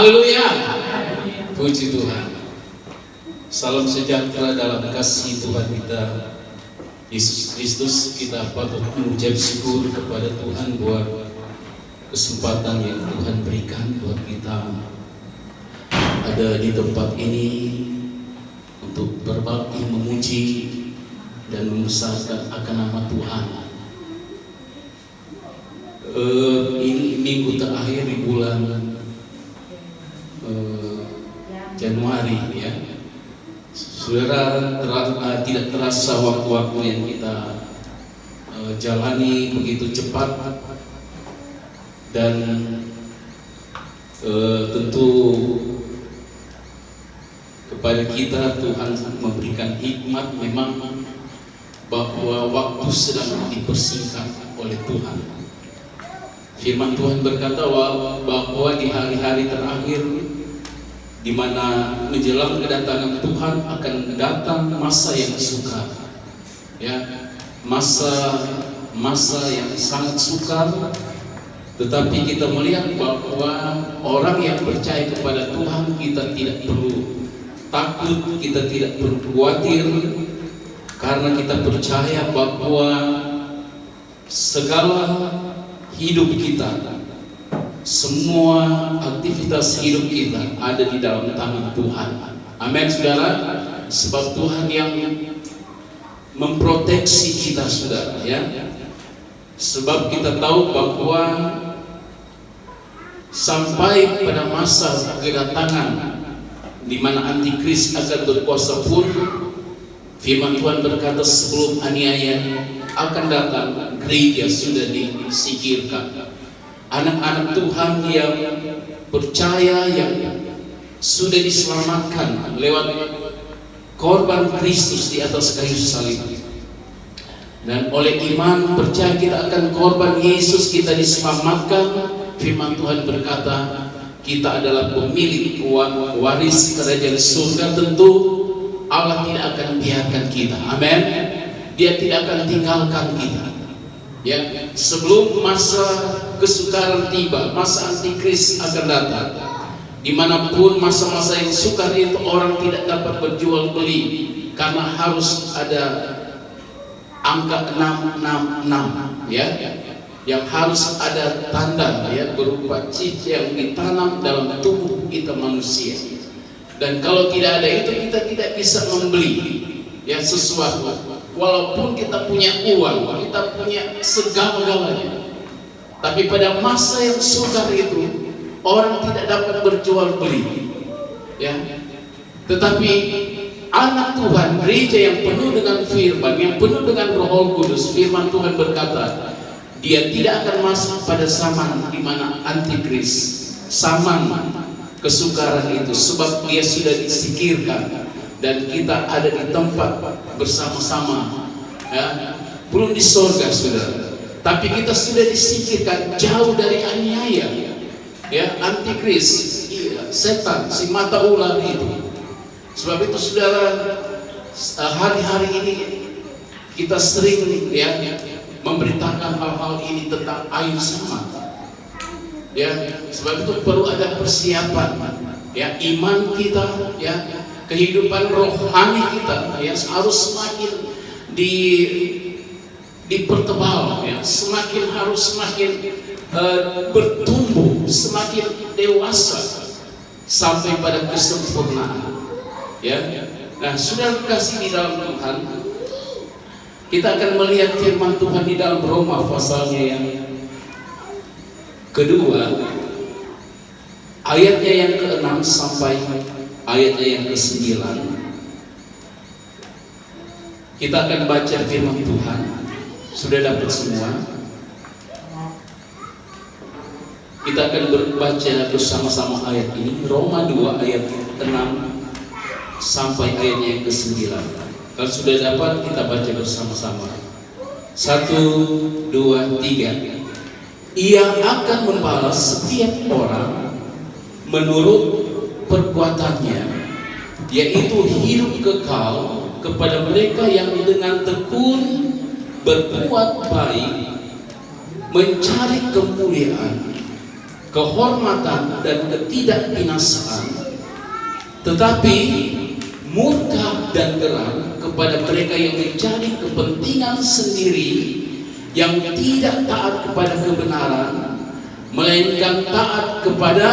Haleluya. Puji Tuhan. Salam sejahtera dalam kasih Tuhan kita Yesus Kristus. Kita patut mengucap syukur kepada Tuhan buat kesempatan yang Tuhan berikan buat kita ada di tempat ini untuk berbakti, memuji dan membesarkan akan nama Tuhan. Ini minggu terakhir di bulan Januari, ya. Saudara, tidak terasa waktu-waktu yang kita jalani begitu cepat, dan tentu kepada kita Tuhan memberikan hikmat memang bahwa waktu sedang dipersingkat oleh Tuhan. Firman Tuhan berkata bahwa di hari-hari terakhir, di mana menjelang kedatangan Tuhan akan datang masa yang sukar, ya, masa yang sangat sukar. Tetapi kita melihat bahwa orang yang percaya kepada Tuhan, kita tidak perlu takut, kita tidak perlu khawatir, karena kita percaya bahwa segala hidup kita, semua aktivitas hidup kita ada di dalam tangan Tuhan. Amin, saudara. Sebab Tuhan yang memproteksi kita, saudara, ya. Sebab kita tahu bahwa sampai pada masa kedatangan di mana antikris akan berkuasa pun, firman Tuhan berkata sebelum aniaya akan datang, gereja sudah disingkirkan. Anak-anak Tuhan yang percaya, yang sudah diselamatkan lewat korban Kristus di atas kayu salib, dan oleh iman percaya kita akan korban Yesus kita diselamatkan. Firman Tuhan berkata kita adalah pemilik waris kerajaan surga. Tentu Allah tidak akan biarkan kita, amin. Dia tidak akan tinggalkan kita, ya. Sebelum masa kesukaran tiba, masa antikris akan datang. Dimanapun masa-masa yang sukar itu, orang tidak dapat berjual beli karena harus ada angka 666, ya, yang harus ada tanda, ya, berupa chip yang ditanam dalam tubuh kita manusia. Dan kalau tidak ada itu, kita tidak bisa membeli, ya, sesuatu. Walaupun kita punya uang, kita punya segala-galanya, tapi pada masa yang sukar itu orang tidak dapat berjual beli, ya. Tetapi anak Tuhan, gereja yang penuh dengan firman, yang penuh dengan Roh Kudus, firman Tuhan berkata dia tidak akan masuk pada zaman di mana antikris, zaman kesukaran itu, sebab dia sudah disingkirkan. Dan kita ada di tempat bersama-sama, ya, belum di surga, saudara, tapi kita sudah disingkirkan jauh dari aniaya, ya, antikris, setan, si mata ular itu. Sebab itu, saudara, hari-hari ini kita sering, ya, memberitakan hal-hal ini tentang air sama, ya. Sebab itu perlu ada persiapan, ya, iman kita, ya, kehidupan rohani kita, ya, harus semakin dipertebal, ya, harus semakin bertumbuh, semakin dewasa sampai pada kesempurnaan, ya. Nah, sudah kasih di dalam Tuhan, kita akan melihat firman Tuhan di dalam Roma pasalnya yang kedua, ayatnya yang ke-6 sampai ayatnya yang ke-9. Kita akan baca firman Tuhan. Sudah dapat semua? Kita akan berbaca bersama-sama ayat ini, Roma 2 ayat 6 sampai ayatnya yang ke-9. Kalau sudah dapat, kita baca bersama-sama. 1, 2, 3. Ia akan membalas setiap orang menurut perbuatannya, yaitu hidup kekal kepada mereka yang dengan tekun berbuat baik, mencari kemuliaan kehormatan dan ketidakbinasaan, tetapi murka dan geram kepada mereka yang mencari kepentingan sendiri, yang tidak taat kepada kebenaran, melainkan taat kepada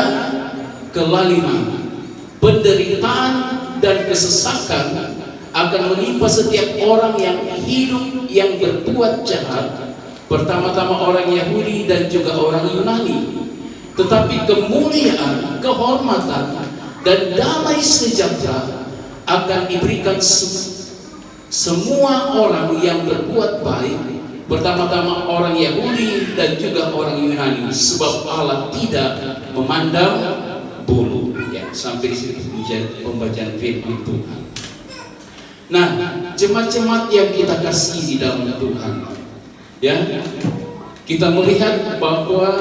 kelaliman. Penderitaan dan kesesakan akan menimpa setiap orang yang hidup yang berbuat jahat, pertama-tama orang Yahudi dan juga orang Yunani. Tetapi kemuliaan, kehormatan, dan damai sejahtera akan diberikan semua orang yang berbuat baik, pertama-tama orang Yahudi dan juga orang Yunani, sebab Allah tidak memandang bulu. Ya, sampai di situ pembacaan firman Tuhan. Nah, jemaat-jemaat yang kita kasih di dalam Tuhan, ya, kita melihat bahwa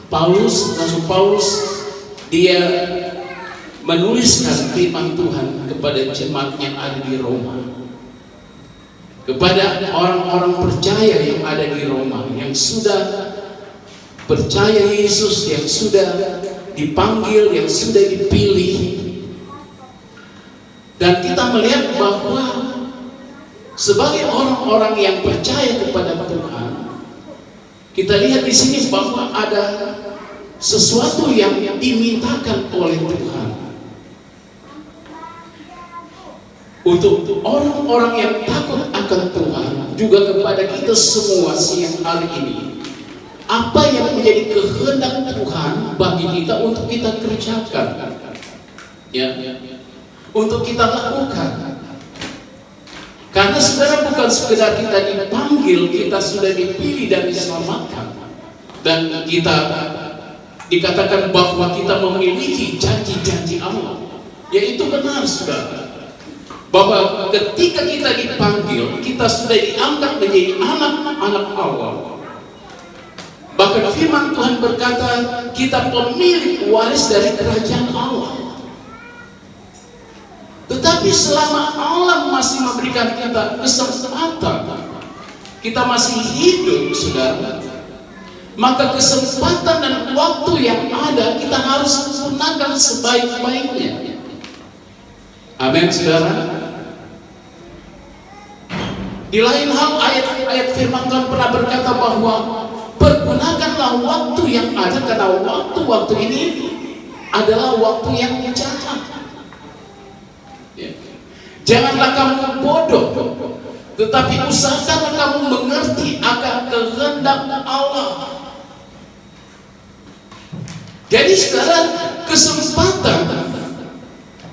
Rasul Paulus dia menuliskan firman Tuhan kepada jemaat yang ada di Roma, kepada orang-orang percaya yang ada di Roma, yang sudah percaya Yesus, yang sudah dipanggil, yang sudah dipilih. Dan kita melihat bahwa sebagai orang-orang yang percaya kepada Tuhan, kita lihat di sini bahwa ada sesuatu yang dimintakan oleh Tuhan untuk orang-orang yang takut akan Tuhan, juga kepada kita semua siang hari ini. Apa yang menjadi kehendak Tuhan bagi kita untuk kita kerjakan, ya, untuk kita lakukan. Karena saudara, bukan sekedar kita dipanggil, kita sudah dipilih dan diselamatkan, dan kita dikatakan bahwa kita memiliki janji-janji Allah. Yaitu benar, saudara, bahwa ketika kita dipanggil, kita sudah diangkat menjadi anak-anak Allah. Bahkan firman Tuhan berkata, kita pemilik waris dari kerajaan Allah. Tetapi selama Allah masih memberikan kita kesempatan, kita masih hidup, saudara, maka kesempatan dan waktu yang ada kita harus gunakan sebaik-baiknya. Amin, saudara. Di lain hal, ayat firman Tuhan pernah berkata bahwa pergunakanlah waktu yang ada, karena waktu-waktu ini adalah waktu yang jahat. Janganlah kamu bodoh, tetapi usahakanlah kamu mengerti akan kehendak Allah. Jadi sekarang kesempatan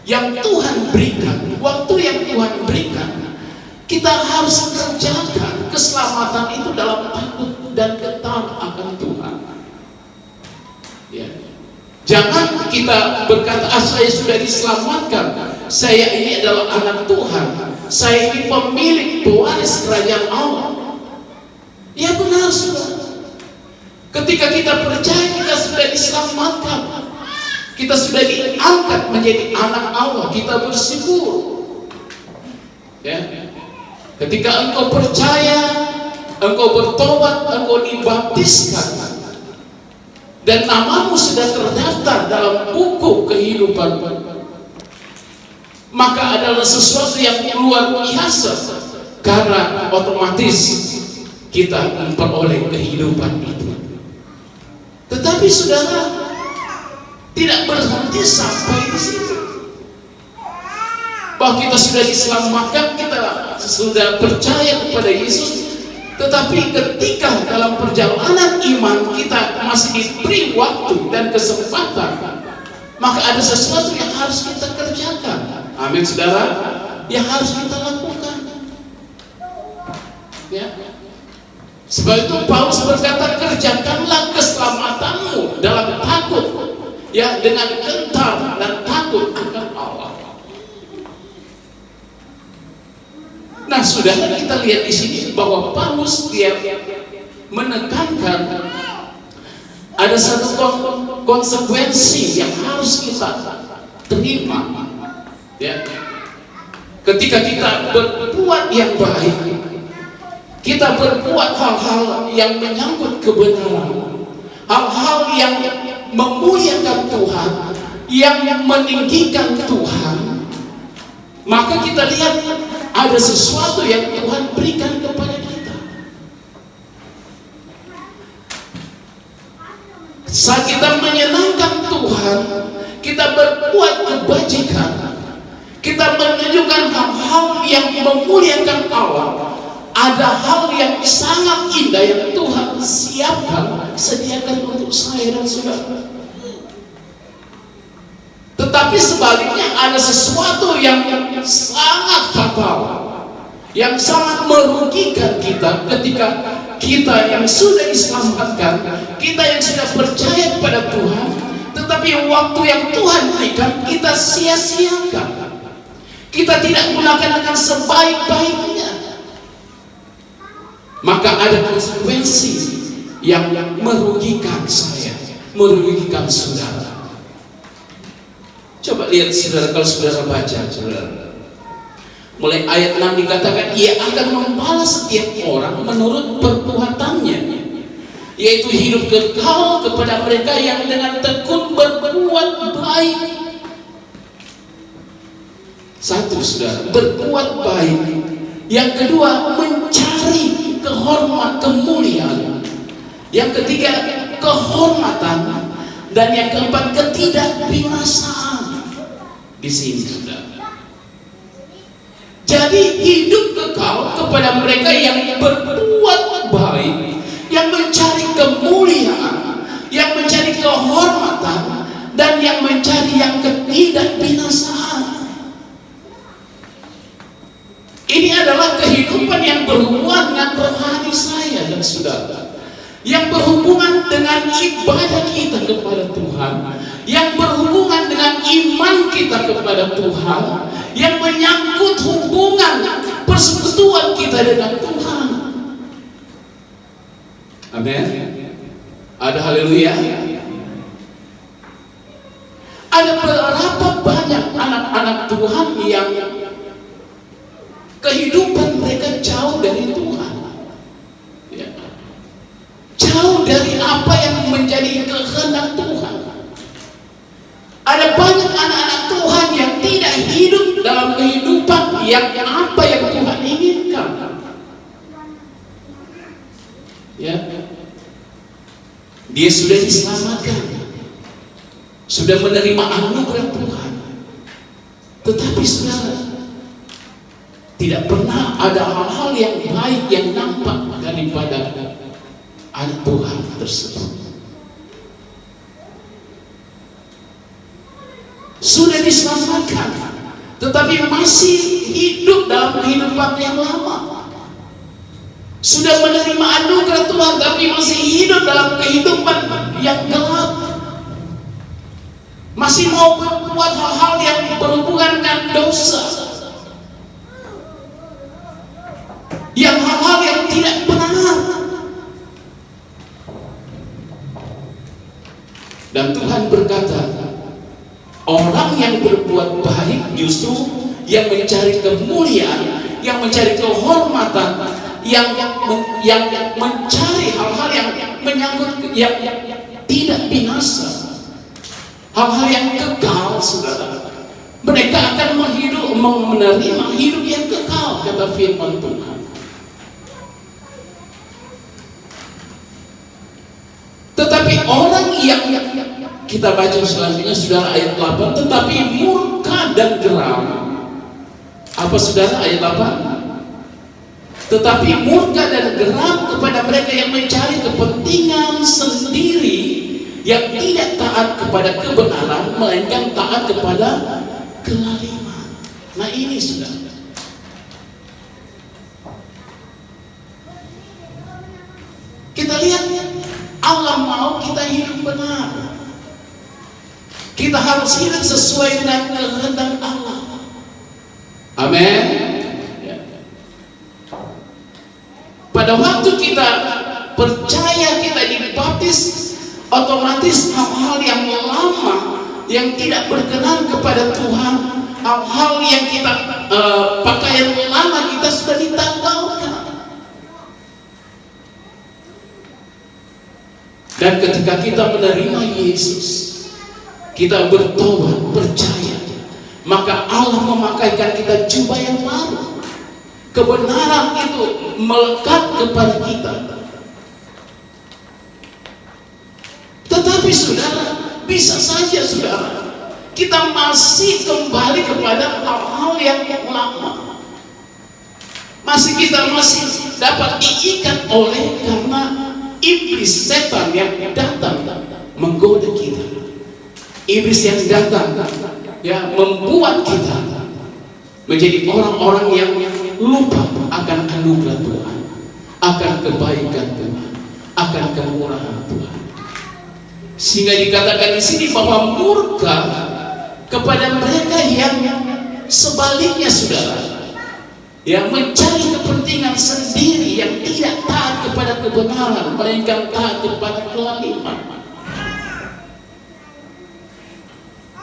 yang Tuhan berikan, waktu yang Tuhan berikan, kita harus kerjakan. Keselamatan itu dalam takut dan getar akan Tuhan. Ya. Jangan kita berkata, saya sudah diselamatkan, saya ini adalah anak Tuhan, saya ini pemilik pewaris kerajaan Allah. Ya benar, saudara. Ketika kita percaya kita sudah diselamatkan, kita sudah diangkat menjadi anak Allah, kita bersyukur. Ya. Ketika engkau percaya, engkau bertobat, engkau dibaptiskan, dan namamu sudah terdaftar dalam buku kehidupan, maka adalah sesuatu yang luar biasa, karena otomatis kita memperoleh kehidupan itu. Tetapi saudara, tidak berhenti sampai di situ. Bahwa kita sudah diselamatkan, kita sudah percaya kepada Yesus. Tetapi ketika dalam perjalanan iman kita masih diberi waktu dan kesempatan, maka ada sesuatu yang harus kita kerjakan. Amin, saudara, yang harus kita lakukan. Ya. Sebab itu Paulus berkata, kerjakanlah keselamatanmu dalam takut, ya, dengan gentar dan takut akan Allah. Nah, saudara, kita lihat di sini bahwa Paulus dia menekankan ada satu konsekuensi yang harus kita terima. Ya. Ketika kita berbuat yang baik, kita berbuat hal-hal yang menyangkut kebenaran, hal-hal yang memuliakan Tuhan, yang meninggikan Tuhan, maka kita lihat ada sesuatu yang Tuhan berikan kepada kita. Saat kita menyenangkan Tuhan, kita berbuat kebajikan, kita menunjukkan hal-hal yang memuliakan Allah, ada hal yang sangat indah yang Tuhan siapkan, sediakan untuk saya dan saudara. Tetapi sebaliknya ada sesuatu yang sangat fatal, yang sangat merugikan kita ketika kita yang sudah diselamatkan, kita yang sudah percaya kepada Tuhan, tetapi waktu yang Tuhan berikan kita sia-siakan. Kita tidak gunakan dengan sebaik-baiknya. Maka ada konsekuensi yang merugikan saya, merugikan saudara. Coba lihat saudara, kalau saudara baca saudara, mulai ayat 6 dikatakan ia akan membalas setiap orang menurut perbuatannya, yaitu hidup kekal kepada mereka yang dengan tekun berbuat baik. Satu saudara, berbuat baik. Yang kedua, mencari kemuliaan. Yang ketiga, kehormatan. Dan yang keempat, ketidakbinasaan. Di sini sudah. Jadi hidup kekal kepada mereka yang berbuat baik, yang mencari kemuliaan, yang mencari kehormatan, dan yang mencari yang ketidakbinasaan. Ini adalah kehidupan yang berhubungan dengan rohani saya dan saudara, yang berhubungan dengan ibadah kita kepada Tuhan, yang berhubungan dengan iman kita kepada Tuhan, yang menyangkut hubungan persekutuan kita dengan Tuhan. Amin. Ada haleluya. Ada berapa banyak anak-anak Tuhan yang kehidupan mereka jauh dari Tuhan, ya. Jauh dari apa yang menjadi kehendak Tuhan. Ada banyak anak-anak Tuhan yang tidak hidup dalam kehidupan yang apa yang Tuhan inginkan, ya. Dia sudah diselamatkan, sudah menerima anugerah Tuhan, tetapi saudara, tidak pernah ada hal-hal yang baik yang nampak daripada anak Tuhan tersebut. Sudah diselamatkan, tetapi masih hidup dalam kehidupan yang lama. Sudah menerima anugerah Tuhan, tapi masih hidup dalam kehidupan yang gelap. Masih mau berbuat hal-hal yang berhubungan dengan dosa, yang hal-hal yang tidak benar. Dan Tuhan berkata, orang yang berbuat baik justru yang mencari kemuliaan, yang mencari kehormatan, yang mencari hal-hal yang menyangkut yang tidak binasa, hal-hal yang kekal, saudara. Mereka akan menerima hidup yang kekal, kata firman Tuhan. Tetapi orang yang kita baca selanjutnya saudara, ayat 8, tetapi murka dan geram. Apa saudara ayat 8? Tetapi murka dan geram kepada mereka yang mencari kepentingan sendiri, yang tidak taat kepada kebenaran, melainkan taat kepada kelaliman. Nah ini saudara, kita lihat Allah mau kita hidup benar. Kita harus hidup sesuai dengan kehendak Allah. Amin. Pada waktu kita percaya, kita dibaptis, otomatis hal-hal yang lama, yang tidak berkenan kepada Tuhan, hal-hal yang kita pakaian lama kita sudah ditanggalkan. Dan ketika kita menerima Yesus, kita bertobat, percaya, maka Allah memakaikan kita jubah yang baru. Kebenaran itu melekat kepada kita. Tetapi saudara, bisa saja saudara, kita masih kembali kepada hal-hal yang lama. Kita masih dapat diikat oleh karena iblis, setan yang datang menggoda kita. Iblis yang datang membuat kita menjadi orang-orang yang lupa akan anugerah Tuhan, akan kebaikan Tuhan, akan kemurahan Tuhan. Sehingga dikatakan di sini bahwa murka kepada mereka yang sebaliknya saudara, yang mencari kepentingan sendiri, yang tidak taat kepada kebenaran, melainkan taat kepada kelaliman.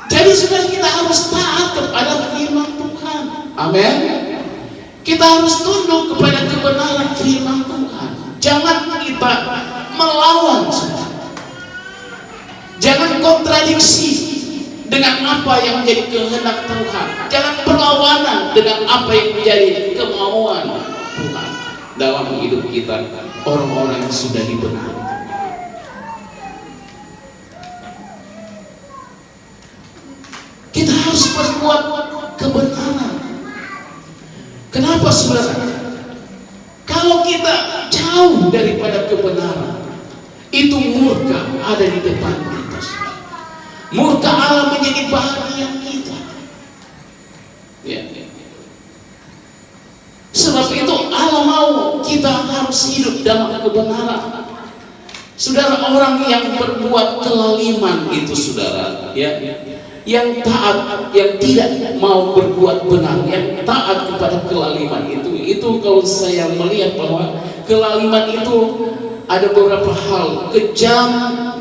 Jadi saudara, kita harus taat kepada firman Tuhan. Amin. Kita harus tunduk kepada kebenaran firman Tuhan. Jangan kita melawan, jangan kontradiksi dengan apa yang menjadi kehendak Tuhan. Jangan berlawanan dengan apa yang menjadi kemauan Tuhan dalam hidup kita, orang-orang yang sudah dibentuk. Kita harus berbuat kebenaran. Kenapa saudara? Kalau kita jauh daripada kebenaran, itu murka ada di depan kita. Murka Allah menjadi bahagian kita. Sebab itu Allah mau kita harus hidup dalam kebenaran. Saudara, orang yang berbuat kelaliman itu saudara, yang taat, yang tidak mau berbuat benar, yang taat kepada kelaliman itu kalau saya melihat bahwa kelaliman itu ada beberapa hal: kejam,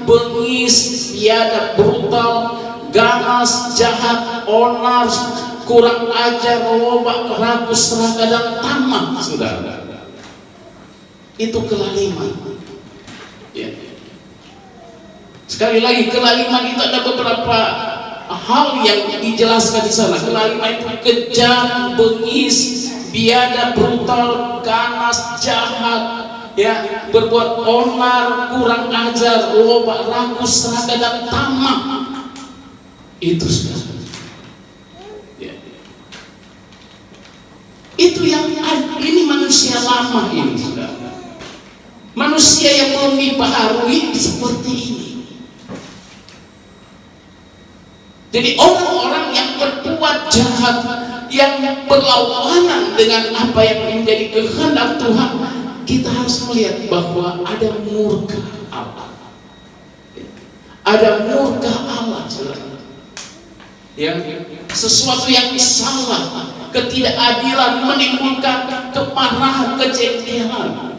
bengis, biadab, brutal, ganas, jahat, onar, kurang ajar, loba, ragu, serakah, dan tamak. Saudara, itu kelaliman. Sekali lagi, kelaliman itu ada beberapa hal yang dijelaskan di sana. Kelaliman itu kejam, bengis, biadab, brutal, ganas, jahat, berbuat onar, kurang ajar, loba, ragu, serakah, dan tamak. Itu sudah. Itu yang ini manusia lama ini sudah. Manusia yang belum dibaharui seperti ini. Jadi orang-orang yang berbuat jahat, yang berlawanan dengan apa yang menjadi kehendak Tuhan, kita harus melihat bahwa ada murka Allah. Ada murka Allah, saudara. Sesuatu yang salah, ketidakadilan menimbulkan kemarahan, kejengkelan.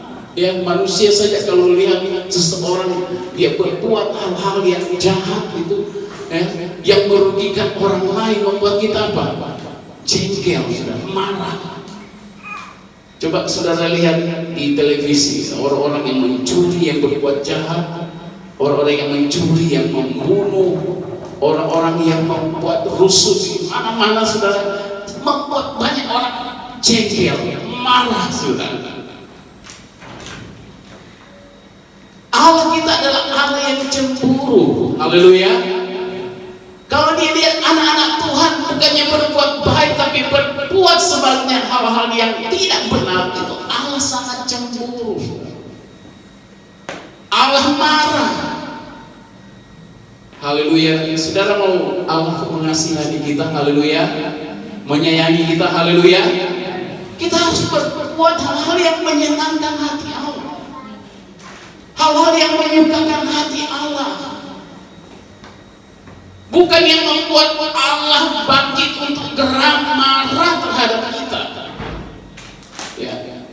Manusia saja kalau lihat seseorang dia berbuat hal-hal yang jahat itu, yang merugikan orang lain, membuat kita apa? Jengkel, marah. Coba saudara lihat di televisi, orang-orang yang mencuri, yang berbuat jahat, orang-orang yang mencuri, yang membunuh, orang-orang yang membuat rusuh di mana-mana, saudara, membuat banyak orang jengkel, marah, saudara. Allah kita adalah Allah yang cemburu. Haleluya. Kalau dia lihat anak-anak Tuhan bukannya berbuat baik tapi berbuat sebaliknya hal-hal yang tidak benar, itu Allah sangat cemburu. Allah marah. Haleluya. Saudara, mau Allah mengasihani kita, haleluya, menyayangi kita, haleluya, kita harus berbuat hal-hal yang menyenangkan hati Allah, hal-hal yang menyukakan hati Allah. Bukan yang membuat Allah bangkit untuk geram marah terhadap kita.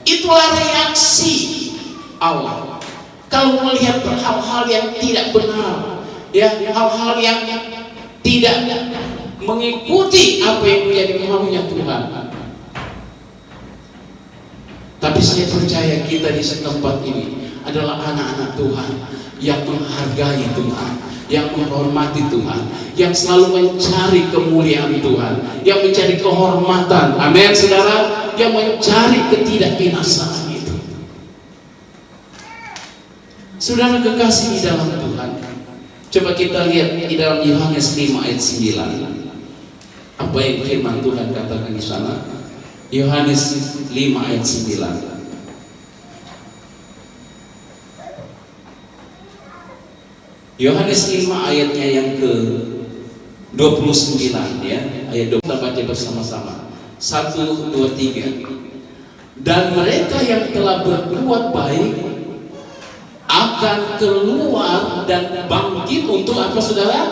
Itulah reaksi Allah kalau melihat hal-hal yang tidak benar, hal-hal yang tidak mengikuti apa yang menjadi maunya Tuhan. Tapi saya percaya kita di tempat ini adalah anak-anak Tuhan yang menghargai Tuhan, yang menghormati Tuhan, yang selalu mencari kemuliaan Tuhan, yang mencari kehormatan. Amin, saudara, yang mencari ketidakbinasaan itu. Saudara kekasih di dalam Tuhan, coba kita lihat di dalam Yohanes 5 ayat 9. Apa yang firman Tuhan katakan di sana? Yohanes 5 ayat 9. Yohanes 5 ayatnya yang ke 29 ya. Ayat 20 kita baca bersama-sama. 1, 2, 3. Dan mereka yang telah berbuat baik akan keluar dan bangkit untuk apa, saudara?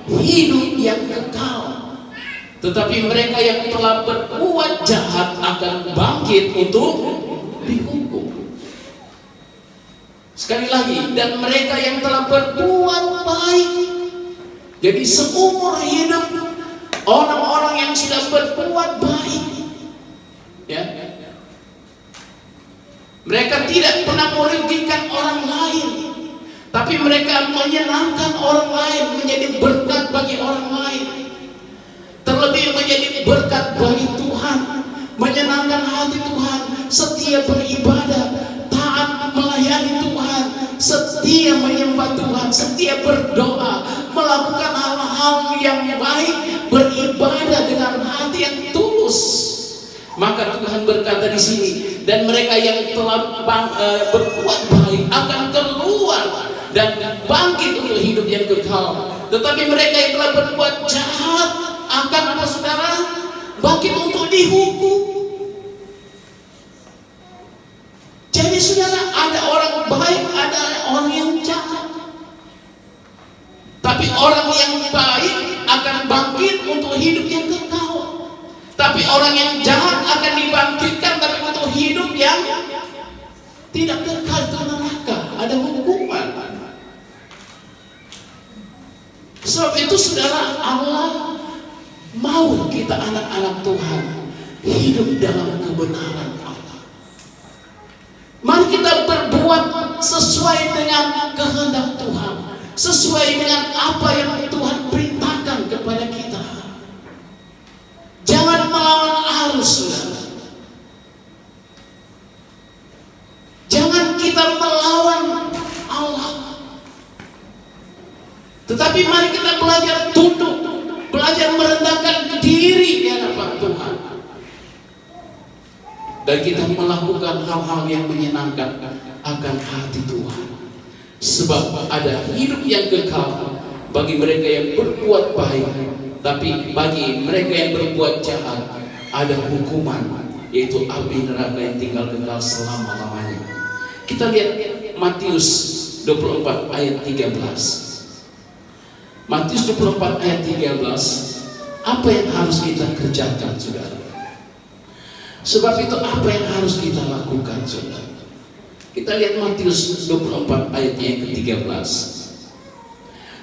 Hidup yang kekal. Tetapi mereka yang telah berbuat jahat akan bangkit untuk dihukum. Sekali lagi, dan mereka yang telah berbuat baik. Jadi seumur hidup orang-orang yang sudah berbuat baik, ya, mereka tidak pernah merugikan orang lain, tapi mereka menyenangkan orang lain, menjadi berkat bagi orang lain. Terlebih menjadi berkat bagi Tuhan, menyenangkan hati Tuhan, setia beribadah, taat melayani Tuhan, setia menyembah Tuhan, setia berdoa, melakukan hal-hal yang baik, beribadah dengan hati yang tulus. Maka Tuhan berkata di sini, dan mereka yang telah berbuat baik akan keluar dan bangkit untuk hidup yang kekal. Tetapi mereka yang telah berbuat jahat akan apa, saudara? Bangkit untuk dihukum. Jadi saudara, ada orang baik, ada orang yang jahat. Tapi orang yang baik akan bangkit untuk hidup yang kekal. Tapi orang yang jahat akan dibangkitkan tapi untuk hidup yang tidak kekal, itu neraka, ada hukuman. Sebab itu saudara, Allah mau kita anak-anak Tuhan hidup dalam kebenaran Allah. Mari kita berbuat sesuai dengan kehendak Tuhan, sesuai dengan apa yang Tuhan perintahkan kepada kita. Jangan melawan arus, saudara. Jangan kita melawan Allah. Tetapi mari kita belajar tunduk, belajar merendahkan diri di hadapan Tuhan, dan kita melakukan hal-hal yang menyenangkan akan hati Tuhan. Sebab ada hidup yang kekal bagi mereka yang berbuat baik, tapi bagi mereka yang berbuat jahat ada hukuman, yaitu api neraka yang tinggal kekal selama-lamanya. Kita lihat Matius 24 ayat 13. Matius 24 ayat 13. Apa yang harus kita kerjakan, saudara? Sebab itu apa yang harus kita lakukan, saudara? Kita lihat Matius 24 ayat yang ke-13.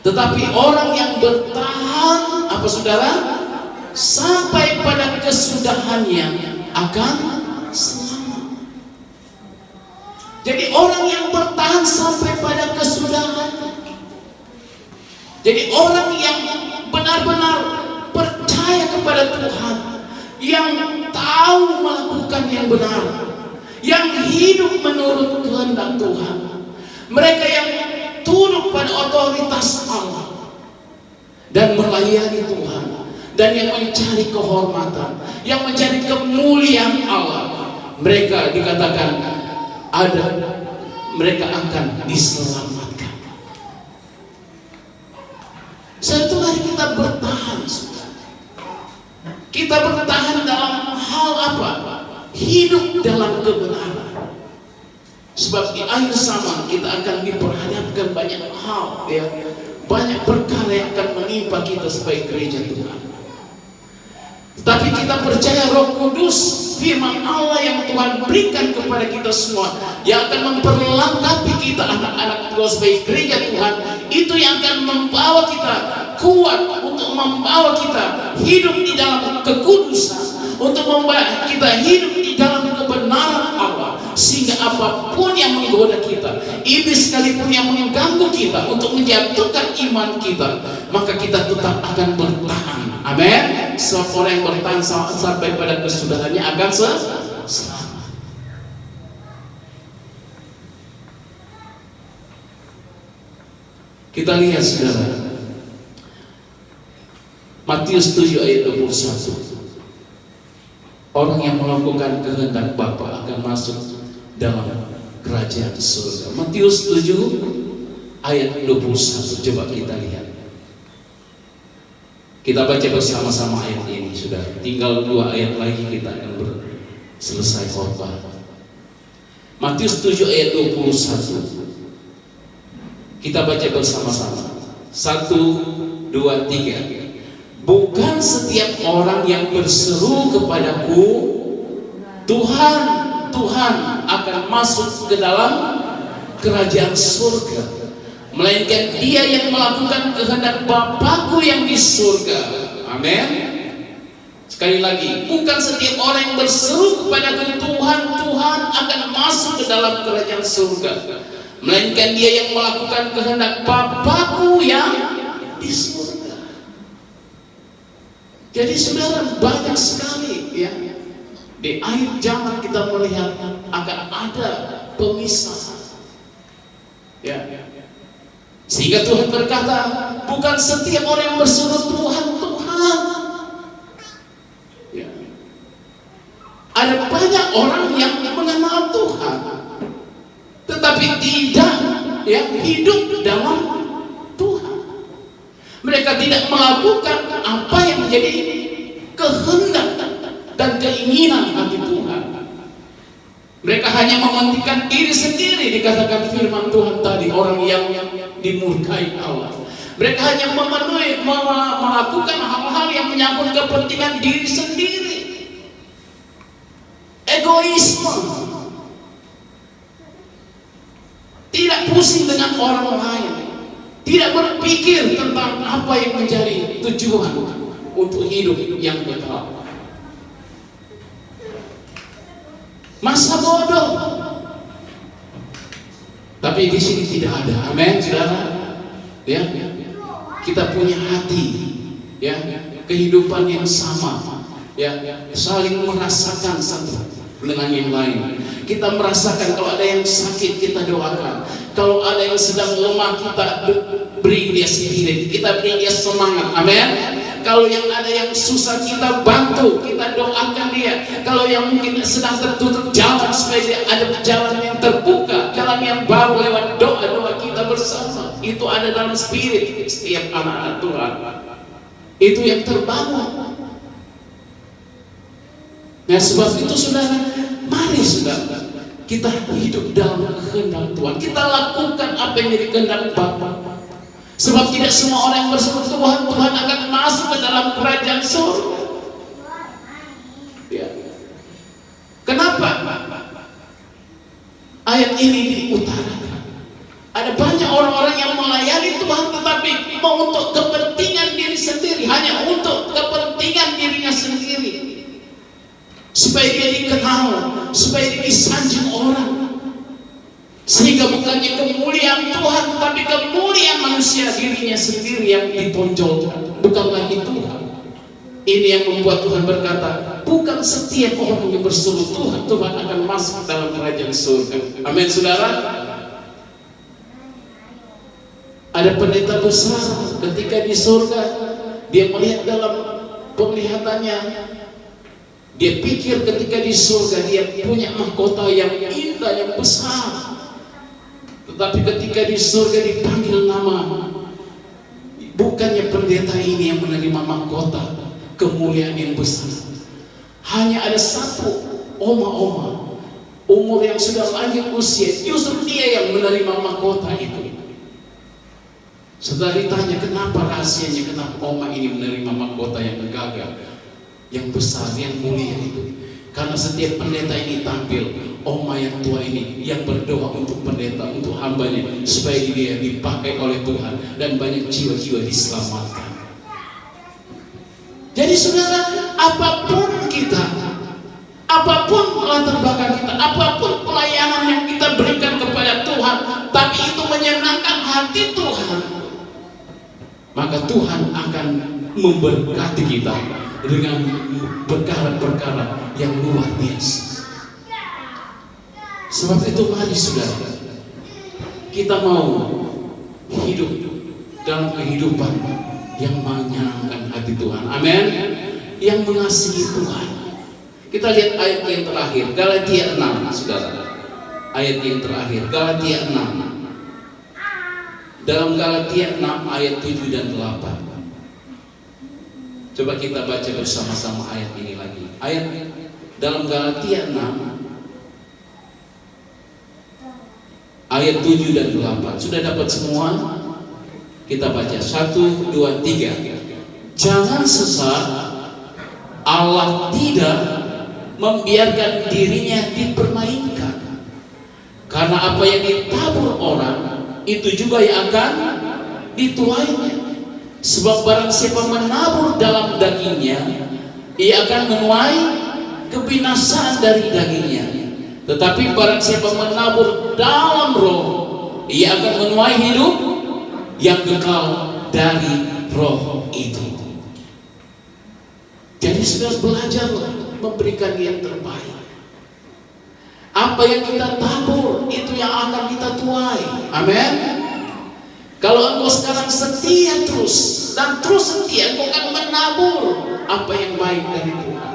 Tetapi orang yang bertahan, apa saudara? Sampai pada kesudahannya akan selamat. Jadi orang yang bertahan sampai pada kesudahan. Jadi orang yang benar-benar percaya kepada Tuhan, yang tahu melakukan yang benar, yang hidup menurut kehendak Tuhan, mereka yang tunduk pada otoritas Allah dan melayani Tuhan, dan yang mencari kehormatan, yang mencari kemuliaan Allah, mereka dikatakan mereka akan diselamatkan. Satu hari kita bertahan, kita bertahan dalam hal apa? Hidup dalam kebenaran. Sebab di akhir zaman kita akan diperhadapkan banyak hal, ya, banyak perkara yang akan menimpa kita sebagai gereja Tuhan. Tapi kita percaya Roh Kudus, firman Allah yang Tuhan berikan kepada kita semua, yang akan memperlengkapi kita anak-anak Tuhan sebagai gereja Tuhan, itu yang akan membawa kita kuat, untuk membawa kita hidup di dalam kekudusan, untuk membawa kita hidup di dalam kebenaran Allah, sehingga apapun yang menggoda kita, iblis sekalipun yang mengganggu kita untuk menjatuhkan iman kita, maka kita tetap akan bertahan. Amin. Sebab orang yang bertahan sampai pada kesudahannya akan selamat. Kita lihat saudara, Matius 7 ayat 21. Orang yang melakukan kehendak Bapa akan masuk dalam kerajaan surga. Matius 7 ayat 21. Coba kita lihat. Kita baca bersama-sama ayat ini, sudah. Tinggal 2 ayat lagi kita akan selesai khotbah. Matius 7 ayat 21. Kita baca bersama-sama. 1, 2, 3. Bukan setiap orang yang berseru kepadaku, Tuhan, Tuhan, akan masuk ke dalam kerajaan surga, melainkan dia yang melakukan kehendak Bapakku yang di surga. Amin. Sekali lagi, bukan setiap orang yang berseru kepadaku, Tuhan, Tuhan, akan masuk ke dalam kerajaan surga, melainkan dia yang melakukan kehendak Bapakku yang di surga. Jadi saudara, banyak sekali ya di akhir zaman kita melihat akan ada pemisah ya. Sehingga Tuhan berkata, bukan setiap orang yang berseru Tuhan, Tuhan ya. Ada banyak orang yang mengenal Tuhan tetapi tidak ya hidup dalam Tuhan. Mereka tidak melakukan apa yang menjadi kehendak dan keinginan hati Tuhan. Mereka hanya mementingkan diri sendiri. Dikatakan firman Tuhan tadi, orang yang dimurkai Allah. Mereka hanya melakukan hal-hal yang menyangkut kepentingan diri sendiri. Egoisme. Tidak pusing dengan orang lain. Tidak berpikir tentang apa yang menjadi tujuan untuk hidup yang kekal. Masa bodoh. Tapi di sini tidak ada. Amin, saudara. Ya, kita punya hati, ya, kehidupan yang sama, ya, saling merasakan satu dengan yang lain. Kita merasakan kalau ada yang sakit kita doakan. Kalau ada yang sedang lemah kita beri dia spirit, kita beri dia semangat. Amin. Kalau yang ada yang susah kita bantu, kita doakan dia. Kalau yang mungkin sedang tertutup jalan, supaya dia ada jalan yang terbuka, jalan yang baru lewat doa-doa kita bersama. Itu ada dalam spirit setiap anak-anak Tuhan. Itu yang terbangun. Nah sebab itu saudara, mari saudara, kita hidup dalam kehendak Tuhan. Kita lakukan apa yang jadi kehendak Bapa. Sebab tidak semua orang yang berseru Tuhan, Tuhan akan masuk ke dalam kerajaan surga. Ya. Kenapa ayat ini diutarakan? Ada banyak orang-orang yang melayani Tuhan tetapi mau untuk kepentingan diri sendiri, hanya untuk kepentingan dirinya sendiri, supaya dia dikenal, supaya dia disanjung orang. Sehingga bukannya kemuliaan Tuhan, tapi kemuliaan manusia dirinya sendiri yang ditonjolkan, bukan lagi Tuhan. Ini yang membuat Tuhan berkata, bukan setiap orang yang berseru Tuhan, Tuhan akan masuk dalam kerajaan surga. Amin, saudara. Ada pendeta besar ketika di surga, dia melihat dalam penglihatannya, dia pikir ketika di surga dia punya mahkota yang indah, yang besar. Tetapi ketika di surga dipanggil nama, bukannya pendeta ini yang menerima mahkota kemuliaan yang besar. Hanya ada satu oma-oma umur yang sudah lanjut usia, justru dia yang menerima mahkota itu. Setelah ditanya kenapa rahasianya, kenapa oma ini menerima mahkota yang gagah, yang besar, yang mulia itu. Karena setiap pendeta ini tampil, oma yang tua ini yang berdoa untuk pendeta, untuk hambanya, supaya dia dipakai oleh Tuhan dan banyak jiwa-jiwa diselamatkan. Jadi saudara, apapun kita, apapun latar belakang kita, apapun pelayanan yang kita berikan kepada Tuhan, tapi itu menyenangkan hati Tuhan, maka Tuhan akan memberkati kita dengan perkara-perkara yang luar biasa. Sebab itu mari saudara, kita mau hidup dalam kehidupan yang menyenangkan hati Tuhan. Amin. Yang mengasihi Tuhan. Kita lihat ayat yang terakhir, Galatia 6, saudara. Ayat yang terakhir, Galatia 6. Dalam Galatia 6 ayat 7 dan 8. Coba kita baca bersama-sama ayat ini lagi. Ayat dalam Galatia 6 ayat 7 dan 8. Sudah dapat semua? Kita baca 1, 2, 3. Jangan sesat, Allah tidak membiarkan dirinya dipermainkan. Karena apa yang ditabur orang, itu juga yang akan dituainya. Sebab barang siapa menabur dalam dagingnya, ia akan menuai kebinasaan dari dagingnya. Tetapi barang siapa menabur dalam roh, ia akan menuai hidup yang kekal dari roh itu. Jadi sudah belajarlah memberikan yang terbaik. Apa yang kita tabur, itu yang akan kita tuai. Amin. Kalau engkau sekarang setia terus dan terus setia, engkau akan menabur apa yang baik dari Tuhan.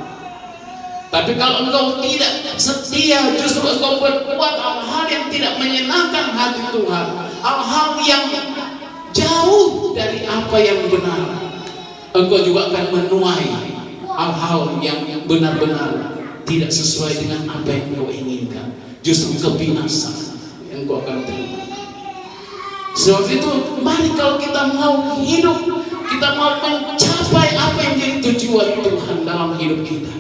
Tapi kalau engkau tidak setia, justru engkau berbuat hal-hal yang tidak menyenangkan hati Tuhan, hal-hal yang jauh dari apa yang benar, engkau juga akan menuai hal-hal yang benar-benar tidak sesuai dengan apa yang engkau inginkan. Justru kebinasaan yang engkau akan terima. Sebab itu, mari kalau kita mau hidup, kita mau mencapai apa yang jadi tujuan Tuhan dalam hidup kita,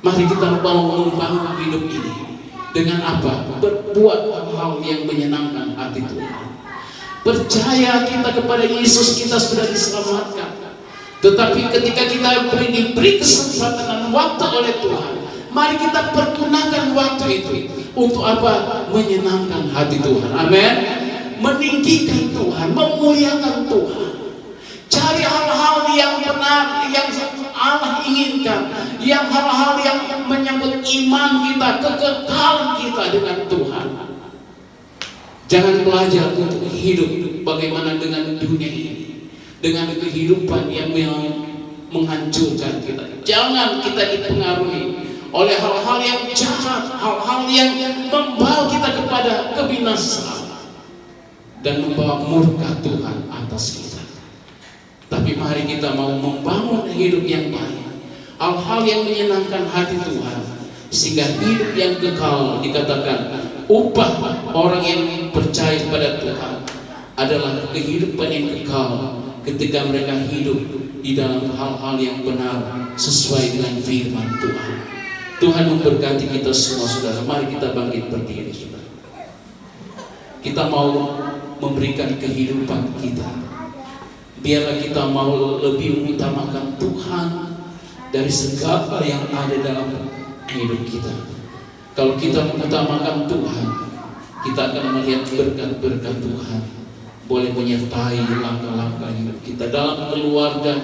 mari kita mau membangun hidup ini dengan apa? Berbuat hal yang menyenangkan hati Tuhan. Percaya kita kepada Yesus, kita sudah diselamatkan. Tetapi ketika kita diberi kesempatan dan waktu oleh Tuhan, mari kita pergunakan waktu itu untuk apa? Menyenangkan hati Tuhan. Amin. Meninggikan Tuhan, memuliakan Tuhan. Cari hal-hal yang benar, yang Allah inginkan, yang hal-hal yang menyambut iman kita, kekekalan kita dengan Tuhan. Jangan belajar untuk hidup bagaimana dengan dunia ini, dengan kehidupan yang menghancurkan kita. Jangan kita dipengaruhi oleh hal-hal yang jahat, hal-hal yang membawa kita kepada kebinasaan dan membawa murka Tuhan atas kita. Tapi mari kita mau membangun hidup yang baik, hal-hal yang menyenangkan hati Tuhan, sehingga hidup yang kekal. Dikatakan upah orang yang percaya kepada Tuhan adalah kehidupan yang kekal ketika mereka hidup di dalam hal-hal yang benar sesuai dengan firman Tuhan. Tuhan memberkati kita semua, saudara. Mari kita bangkit berdiri, saudara. Kita mau memberikan kehidupan kita. Biarlah kita mau lebih mengutamakan Tuhan dari segala yang ada dalam hidup kita. Kalau kita mengutamakan Tuhan, kita akan melihat berkat-berkat Tuhan boleh menyertai langkah-langkah hidup kita dalam keluarga,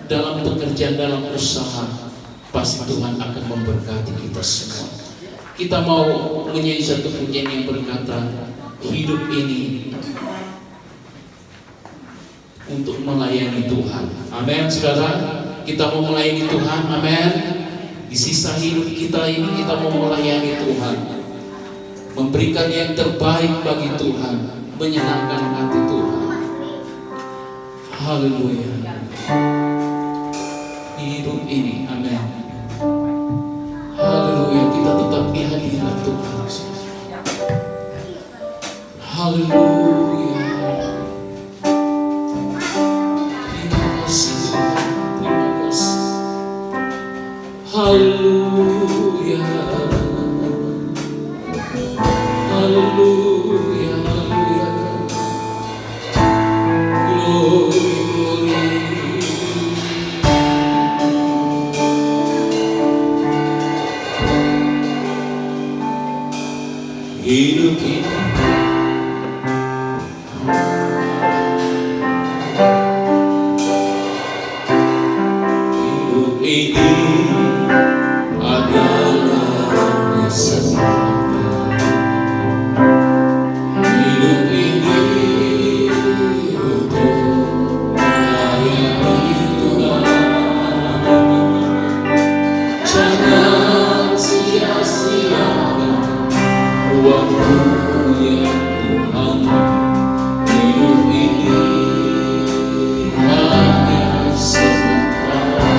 dalam pekerjaan, dalam usaha. Pasti Tuhan akan memberkati kita semua. Kita mau menyanyi satu pujian yang berkata, hidup ini untuk melayani Tuhan. Amin, saudara. Kita mau melayani Tuhan. Amin. Di sisa hidup kita ini kita mau melayani Tuhan, memberikan yang terbaik bagi Tuhan, menyenangkan hati Tuhan. Haleluya. Hidup ini, amin. Haleluya. Kita tetap di hadirat Tuhan. Haleluya. Haleluya, haleluya, haleluya. Glory, glory. hidup ini. Hidup ini adalah kesempatan. Hidup ini untuk melayani Tuhan. Jangan sia-siakan waktu yang Tuhan. Hidup ini hanya sementara.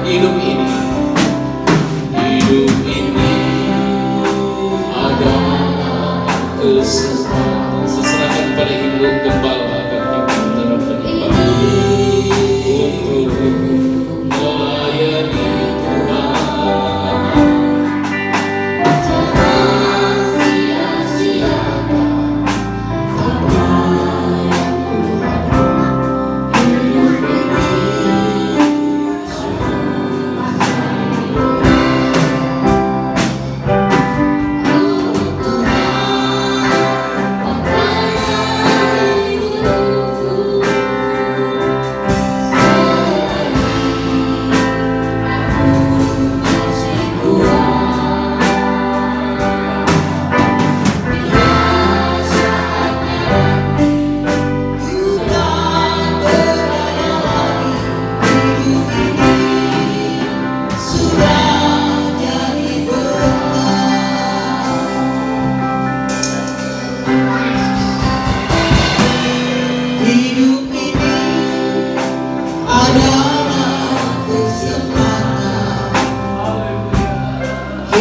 Hidup ini adalah kesempatan. Seserahkan pada Ibu Gembala akan kita penyembah untuk melayani Tuhan. Jangan sia-siakan apa yang Tuhan. Hidup ini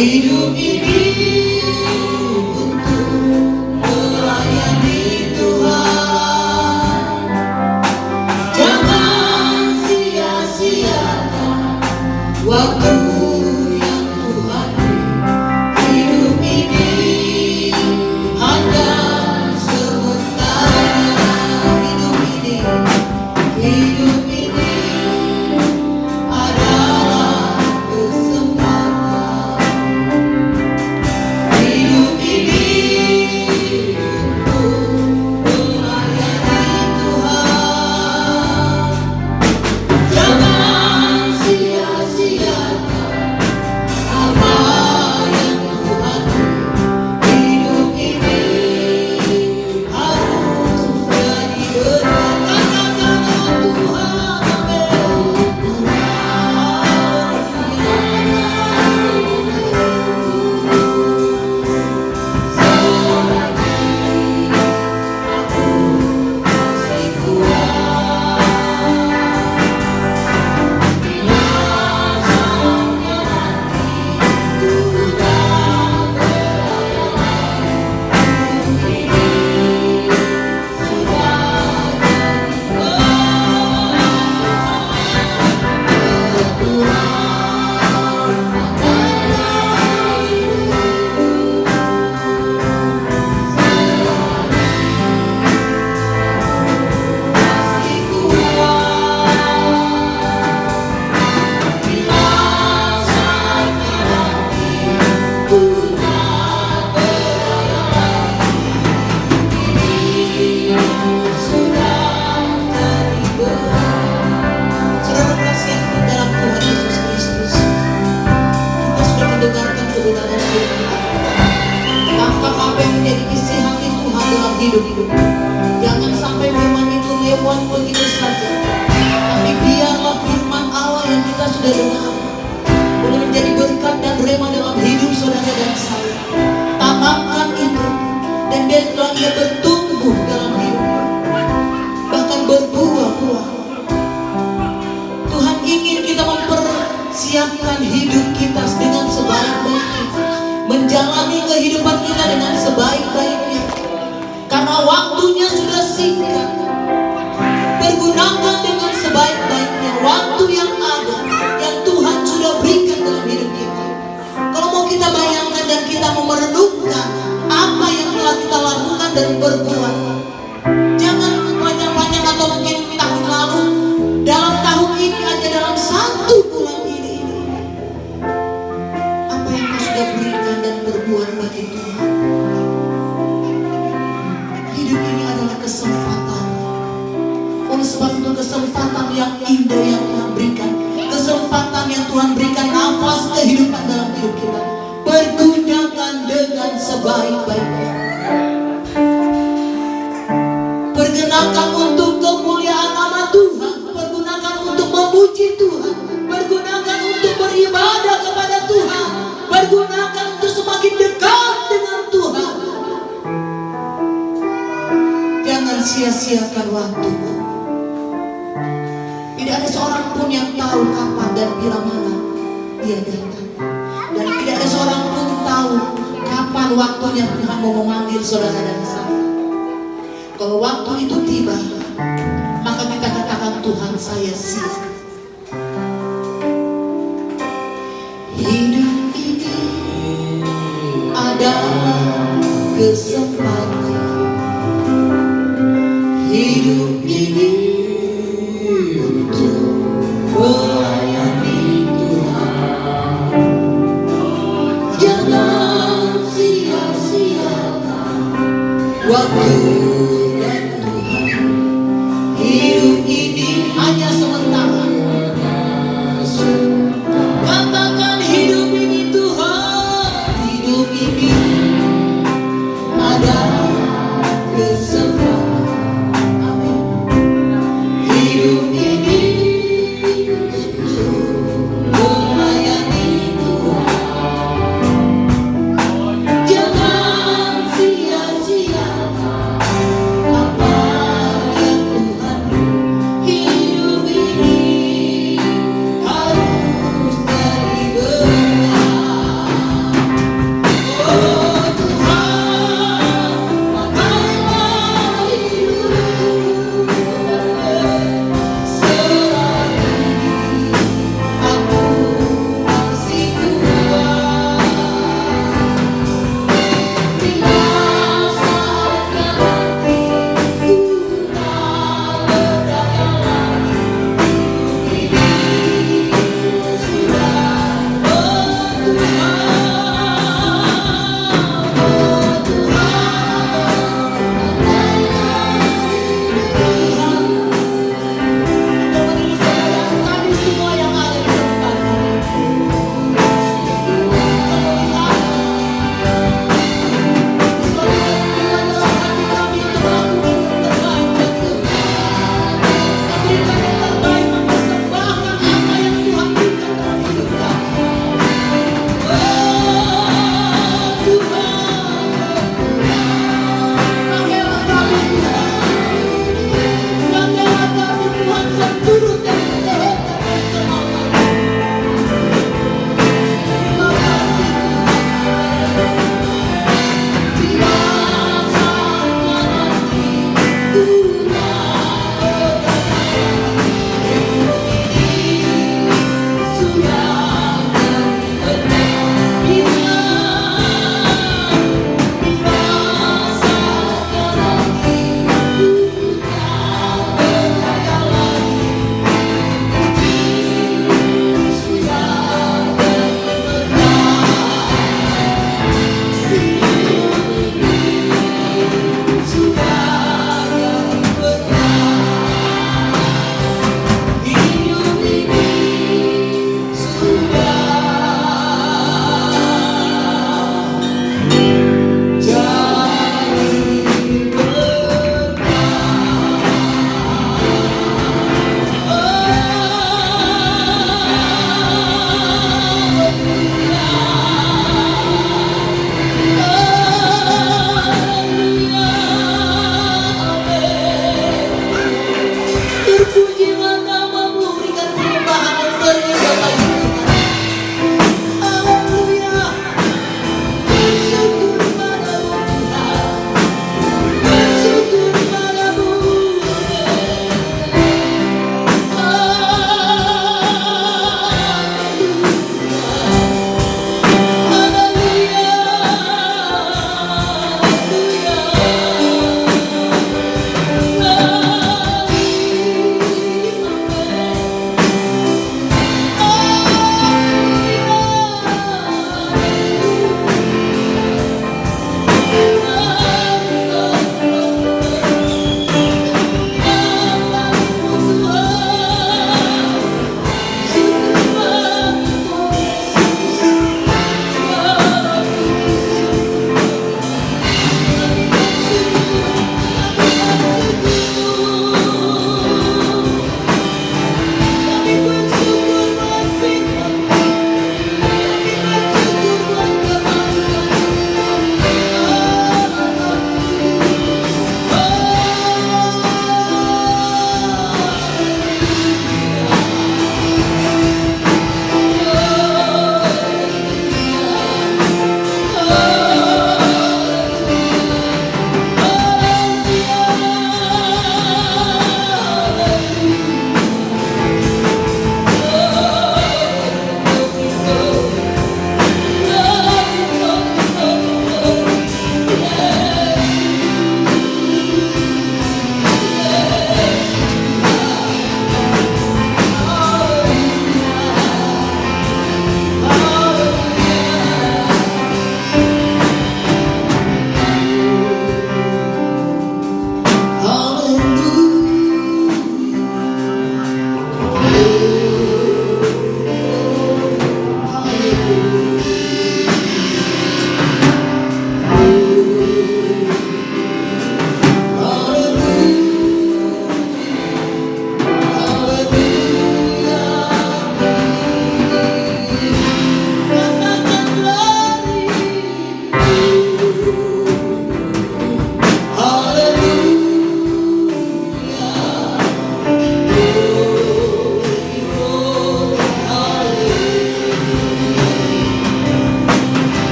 hidup ini untuk melayani Tuhan. Jangan sia-siakan waktu yang Tuhan beri. Hidup ini hanya sementara. Hidup ini adalah kesempatan. Hidup ini untuk melayani Tuhan. Jangan sia-siakan apa yang Tuhan beri. Hidup ini harus jadi berkat. Katakan Tuhan, hidup. Jangan sampai firman itu lewat begitu saja, tapi biarlah firman Allah yang kita sudah dengar boleh menjadi berkat dan rema dalam hidup saudara dan saya. Tanamkan itu dan biarlah ia bertumbuh dalam hidup, bahkan berbuah-buah. Tuhan ingin kita mempersiapkan hidup kita dengan sebaik-baiknya, menjalani kehidupan kita dengan sebaik-baiknya. Karena waktunya sudah singkat, pergunakan dengan sebaik-baiknya waktu yang ada, yang Tuhan sudah berikan dalam hidup kita. Kalau mau kita bayangkan dan kita mau merenungkan apa yang telah kita lakukan dan berbuat, jangan panjang-panjang atau mungkin tahun lalu, dalam tahun ini aja, dalam 1 bulan ini, apa yang kita sudah berikan dan berbuat bagi Tuhan. hidup kita. Pergunakan dengan sebaik-baiknya. Pergunakan untuk kemuliaan nama Tuhan. Pergunakan untuk memuji Tuhan. Pergunakan untuk beribadah kepada Tuhan. Pergunakan untuk semakin dekat dengan Tuhan. Jangan sia-siakan waktu. Tidak ada seorang pun yang tahu kapan dan bila mana dia datang. Dan tidak ada seorang pun tahu kapan waktunya Tuhan mau memanggil saudara dan saya. Kalau waktu itu tiba, maka kita katakan, Tuhan, saya siap. Hidup ini adalah kesempatan. Hidup ini untuk melayani Tuhan. Jangan sia-siakan waktu dan Tuhan. Hidup ini hanya sementara.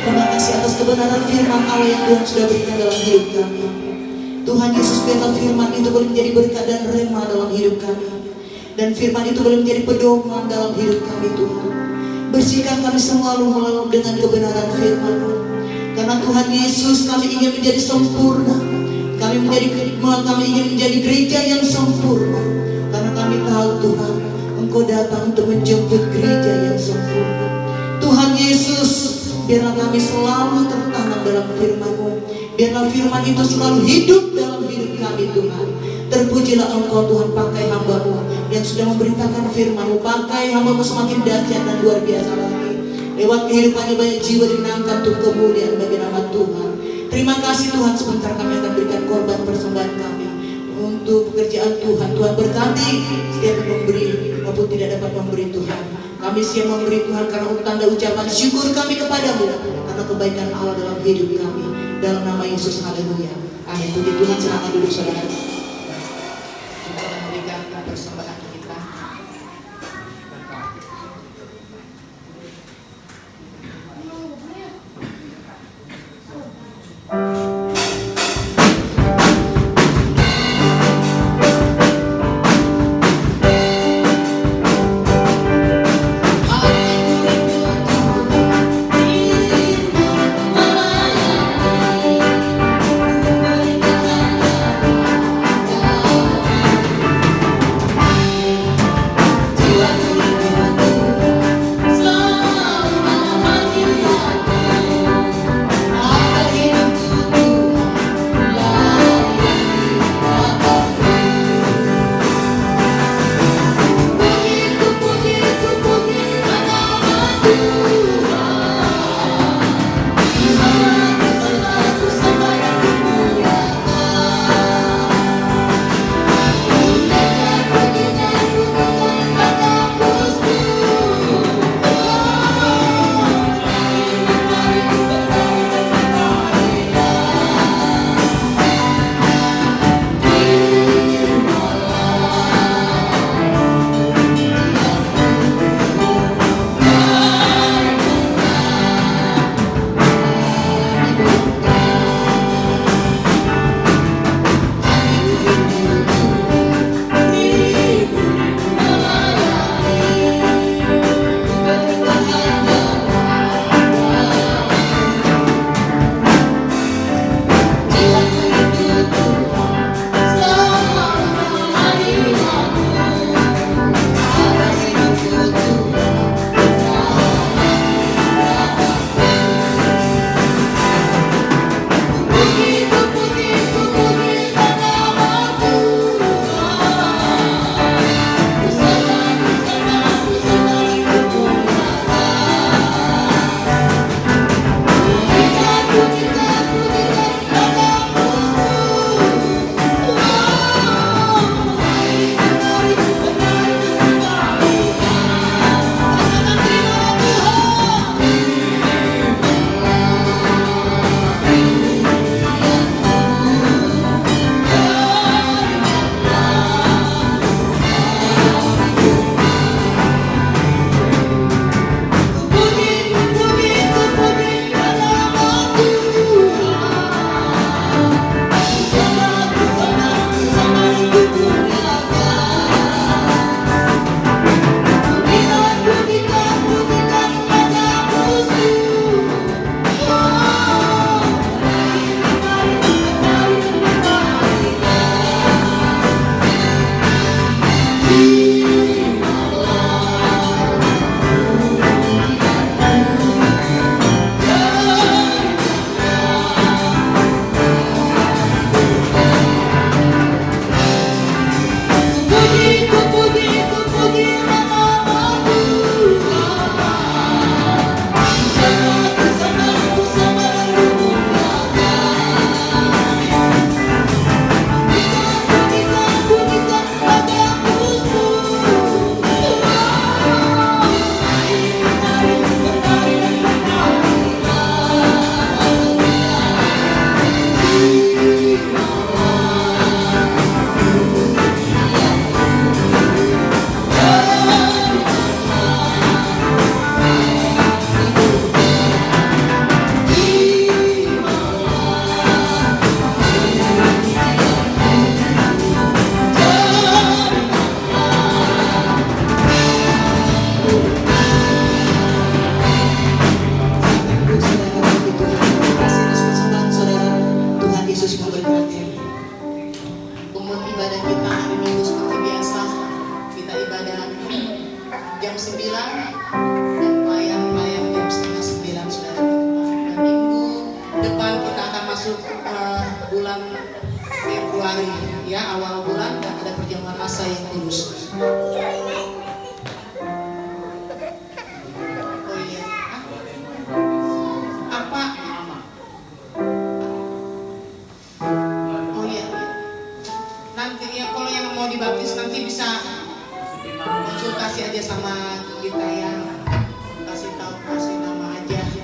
Terima kasih atas kebenaran firman Allah yang Tuhan sudah berikan dalam hidup kami. Tuhan Yesus, biarlah firman itu boleh menjadi berkat dan rema dalam hidup kami. Dan firman itu boleh menjadi pedoman dalam hidup kami Tuhan. Bersihkan kami selalu dengan kebenaran firman-Mu. Karena Tuhan Yesus, kami ingin menjadi sempurna. Kami ingin menjadi gereja yang sempurna. Karena kami tahu Tuhan, Engkau datang untuk menjemput gereja yang sempurna. Tuhan Yesus, biarlah kami selalu tertanam dalam firman-Mu. Biarlah firman itu selalu hidup dalam hidup kami Tuhan. Terpujilah Engkau Tuhan, pakai hamba-Mu yang sudah memberitakan firman-Mu. Pakai hamba-Mu semakin dahsyat dan luar biasa lagi. Lewat kehidupannya banyak jiwa dimenangkan untuk kemuliaan bagi nama Tuhan. Terima kasih Tuhan, sebentar kami akan berikan korban persembahan kami untuk pekerjaan Tuhan. Tuhan berkati setiap yang memberi maupun tidak dapat memberi Tuhan. Kami siap memberi Tuhan karena tanda ucapan syukur kami kepadamu karena kebaikan Allah dalam hidup kami. Dalam nama Yesus, haleluya. Amin. Puji Tuhan, silakan duduk saudara. Kita memberikan persembahan kita.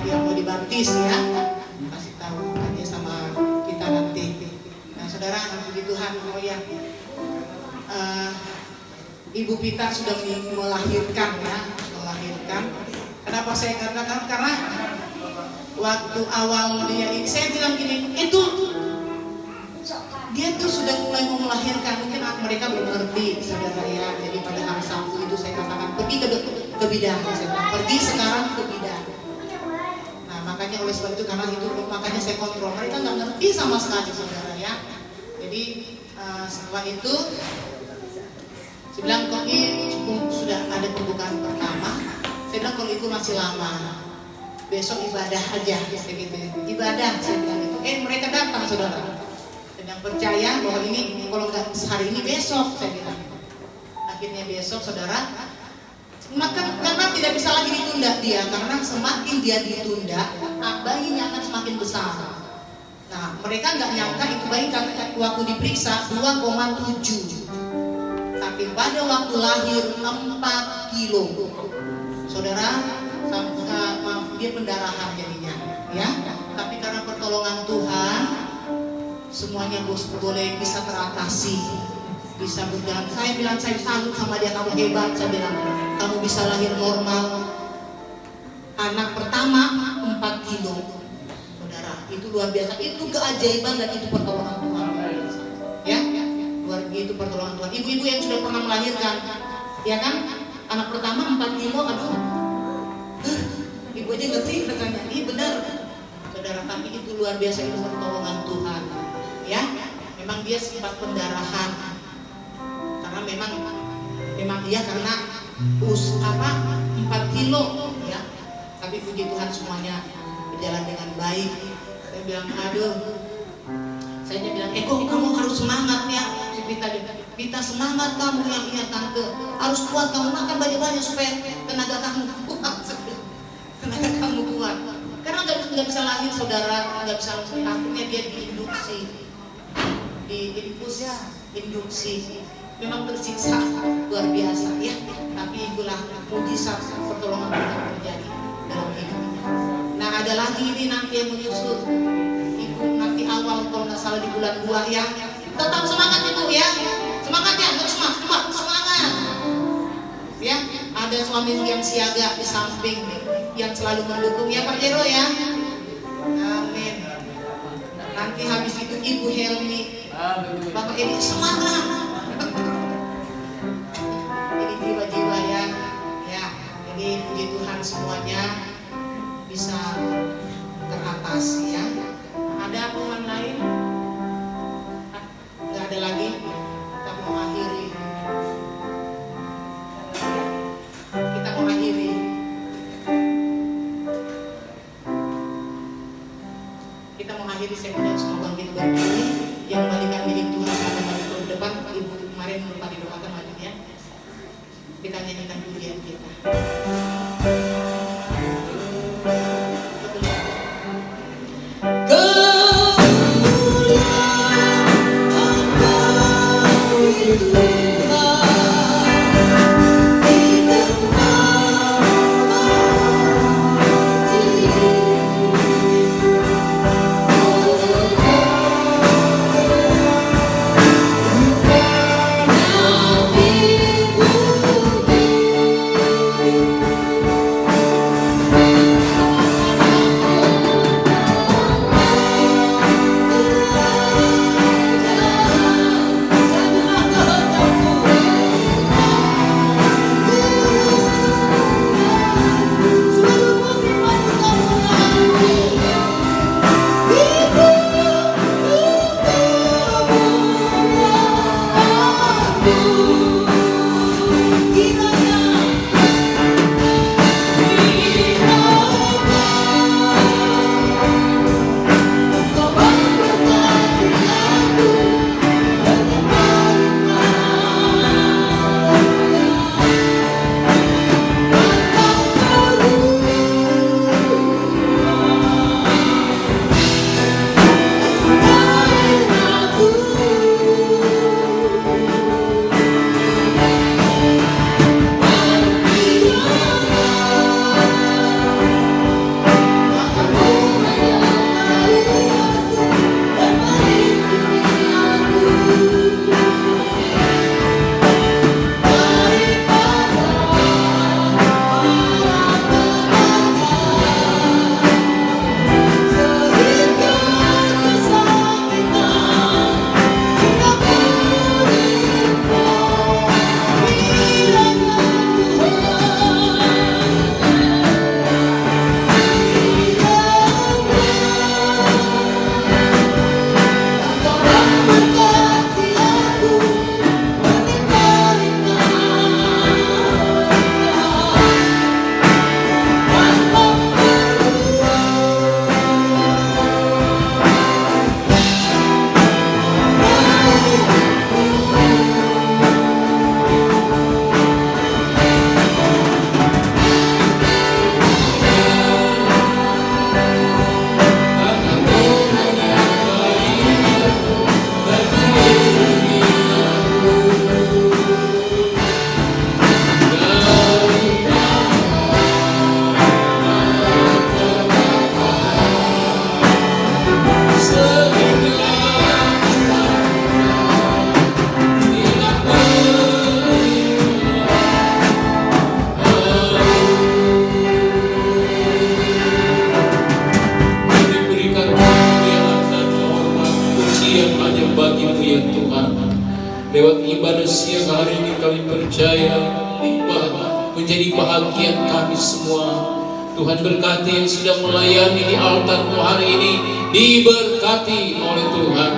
yang mau dibaptis ya, kasih tahu aja sama kita nanti. Nah saudara, puji Tuhan, oh ya, Ibu Pita sudah melahirkan ya, melahirkan. Kenapa saya katakan? Karena waktu awal saya bilang gini, itu dia tuh sudah mulai mau melahirkan. Mungkin mereka belum ngerti, saudara ya. Jadi pada hari Sabtu itu saya katakan pergi ke bidan, saya bilang, pergi sekarang ke bidan. Nah makanya oleh sebab itu, karena itu makanya saya kontrol. Mereka nggak ngerti sama sekali, saudara ya. Jadi setelah itu saya bilang, kok ini sudah ada pembukaan pertama. Saya bilang kalau itu masih lama, besok ibadah aja, begitu. Ibadah, saya bilang itu. Mereka datang, saudara. Sedang percaya bahwa ini kalau nggak hari ini besok, saya bilang. Akhirnya besok, saudara. Maka karena tidak bisa lagi ditunda dia, karena semakin dia ditunda, bayinya akan semakin besar. Nah, mereka nggak nyangka itu bayi waktu diperiksa 2,7. Tapi pada waktu lahir 4 kilo, saudara, maaf, dia pendarahan jadinya, ya. Tapi karena pertolongan Tuhan, semuanya boleh bisa teratasi, bisa berjalan. Saya bilang, saya salut sama dia, kamu hebat. Saya bilang, kamu bisa lahir normal. Anak pertama 4 kilo, saudara, itu luar biasa. Itu keajaiban dan itu pertolongan Tuhan, ya. Itu pertolongan Tuhan. Ibu-ibu yang sudah pernah melahirkan, ya kan, anak pertama 4 kilo, aduh, ibu aja ngerti katanya, ini benar, saudara. Tapi itu luar biasa, itu pertolongan Tuhan, ya. Memang dia sempat pendarahan, karena memang dia karena 4 kilo, ya. Tapi puji Tuhan semuanya berjalan dengan baik. Saya bilang, aduh, saya bilang, kok kamu harus semangat ya. Pita semangat kamu, yang iya tante, harus kuat, kamu makan banyak-banyak supaya tenaga kamu kuat, tenaga kamu kuat. Karena nggak bisa lahir, saudara, nggak bisa lahir. Akhirnya dia diinduksi, memang tersiksa luar biasa ya. Tapi itulah mujizat pertolongan Tuhan terjadi dalam hidupnya. Nah ada lagi ini nanti yang menyusul ibu, nanti awal kalau nggak salah di bulan 2 ya. Tetap semangat ibu ya, semangat ya, terus semangat ya. Ada suami yang siaga di samping yang selalu mendukung ya Pak Jero ya. Amin. Nanti habis itu Ibu Helmi, Bapak Edi, semangat. Jadi jiwa-jiwa ya, jadi puji Tuhan semuanya bisa teratasi ya. Ada omongan lain? Nggak ada lagi. Kita mau akhiri. Saya mudah semoga kita berdiri yang kembalikan milik Tuhan sampai maju ke depan. Ibu kemarin lupa didoakan maju ya. Kita nyanyikan pujian kita. Lewat ibadah siang hari ini kami percaya limpah menjadi bahagian kami semua. Tuhan berkati yang sudah melayani di altar-Mu hari ini, diberkati oleh Tuhan.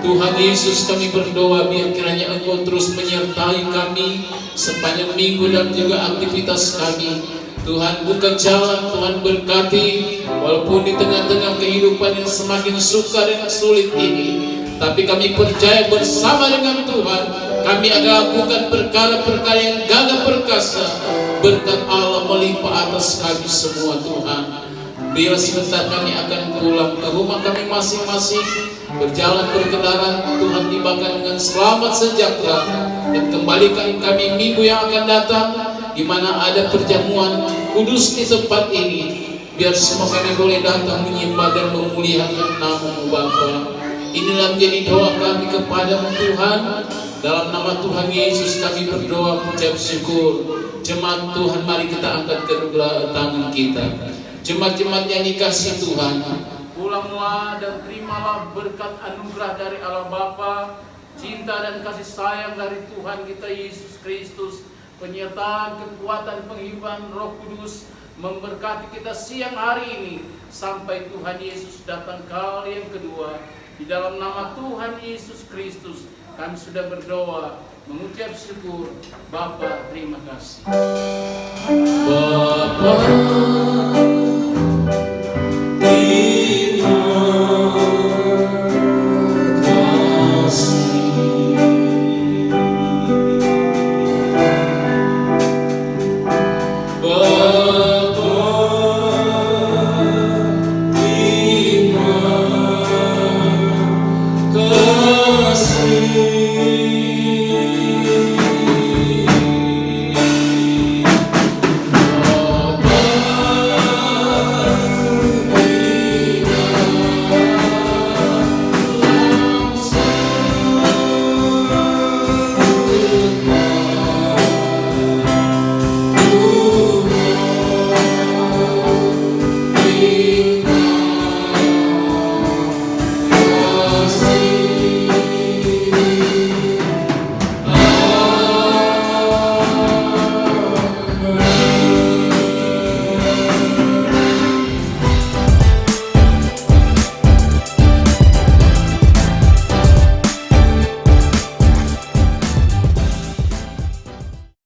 Tuhan Yesus, kami berdoa biar kiranya Engkau terus menyertai kami sepanjang minggu dan juga aktivitas kami. Tuhan buka jalan, Tuhan berkati walaupun di tengah-tengah kehidupan yang semakin sukar dan sulit ini. Tapi kami percaya bersama dengan Tuhan kami akan lakukan perkara-perkara yang gagah perkasa. Berkat Allah melimpah atas kami semua Tuhan. Bila sebentar kami akan pulang ke rumah kami masing-masing, berjalan berkendara, Tuhan tibakan dengan selamat sejahtera dan kembalikan kami minggu yang akan datang di mana ada perjamuan kudus di tempat ini. Biar semua kami boleh datang menyembah dan memuliakan nama-Mu Bapa. Inilah menjadi doa kami kepada-Mu Tuhan. Dalam nama Tuhan Yesus kami berdoa mengucap syukur. Jemaat Tuhan, mari kita angkat kedua tangan kita. Jemaat-jemaat yang dikasihi Tuhan, pulanglah dan terimalah berkat anugerah dari Allah Bapa, cinta dan kasih sayang dari Tuhan kita Yesus Kristus, penyertaan, kekuatan, penghiburan Roh Kudus memberkati kita siang hari ini sampai Tuhan Yesus datang kali yang kedua. Di dalam nama Tuhan Yesus Kristus kami sudah berdoa mengucap syukur. Bapa, terima kasih. Bapa